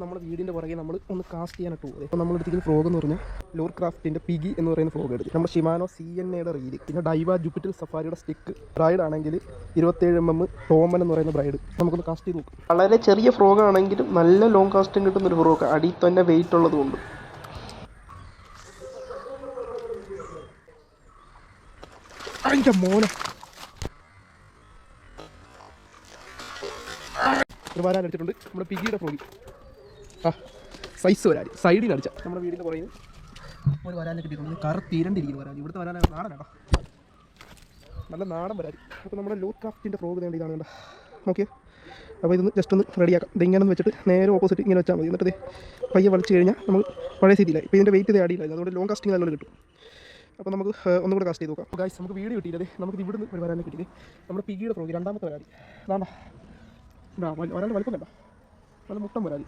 നമ്മുടെ വീടിൻ്റെ പുറകെ നമ്മൾ ഒന്ന് കാസ്റ്റ് ചെയ്യാനായിട്ട് പോകുന്നത്. അപ്പോൾ നമ്മൾ എടുത്തിരിക്കുന്ന ഫ്രോഗ് എന്ന് പറഞ്ഞാൽ ലോർ ക്രാഫ്റ്റിൻ്റെ പിഗി എന്ന് പറയുന്ന ഫ്രോഗ് എടുത്ത് നമ്മുടെ ഷിമാനോ CNAയുടെ റീല്, പിന്നെ ഡൈവ ജൂപ്പിറ്റർ സഫാരിയുടെ സ്റ്റിക്ക്, ബ്രൈഡ് ആണെങ്കിൽ 27mm ടോമൻ എന്ന് പറയുന്ന ബ്രൈഡ്. നമുക്കൊന്ന് കാസ്റ്റ് ചെയ്ത് നോക്കും. വളരെ ചെറിയ ഫ്രോഗ് ആണെങ്കിലും നല്ല ലോങ് കാസ്റ്റിംഗ് കിട്ടുന്നൊരു ഫ്രോഗ്, അടിയിൽ തന്നെ വെയിറ്റ് ഉള്ളതുകൊണ്ട്. അതിൻ്റെ മോനെ ഒരു വരാൻ അടിച്ചിട്ടുണ്ട് നമ്മുടെ പിഗിയുടെ ഫ്രോഗി. സൈസ് വരാൻ സൈഡിൽ അടിച്ച നമ്മുടെ വീടിൻ്റെ പുറകിൽ ഒരു വരാനെ കിട്ടിയിട്ടുണ്ട്. കറുത്തീരണ്ടിരിക്കുന്നു വരാൻ. ഇവിടുത്തെ വരാൻ നാടനാട്ടോ, നല്ല നാടൻ വരാൻ. അപ്പോൾ നമ്മുടെ ലോർ ക്രാഫ്റ്റിൻ്റെ ഫ്രോഗ് വേണ്ടി ഇതാണ് കണ്ട. ഓക്കെ, അപ്പോൾ ഇതൊന്ന് ജസ്റ്റ് ഒന്ന് റെഡിയാക്കാം. ഇതിങ്ങനെ ഒന്ന് വെച്ചിട്ട് നേരെ ഓപ്പോസിറ്റ് ഇങ്ങനെ വെച്ചാൽ മതി. എന്നിട്ട് പയ്യെ വലിച്ചു കഴിഞ്ഞാൽ നമുക്ക് പഴയ സ്ഥിതിയിലായി. ഇപ്പോൾ ഇതിൻ്റെ വെയിറ്റ് ഇത് അടിയിലായി, അതുകൊണ്ട് ലോങ് കാസ്റ്റിംഗ് നല്ലോണം കിട്ടും. അപ്പോൾ നമുക്ക് ഒന്നും കൂടെ കാസ്റ്റ് ചെയ്ത് നോക്കാം. അപ്പോൾ ഗൈസ്, നമുക്ക് വീഡിയോ കിട്ടിയില്ലേ, നമുക്ക് ഇവിടുന്ന് ഒരു വരാനെ കിട്ടിയില്ലേ, നമ്മുടെ പിഗിയുടെ ഫ്രോഗ് രണ്ടാമത്തെ വരാതി. അതാണ്ടാ വരാൻ്റെ വലിപ്പം കണ്ട, നല്ല മുട്ടം വരാതി.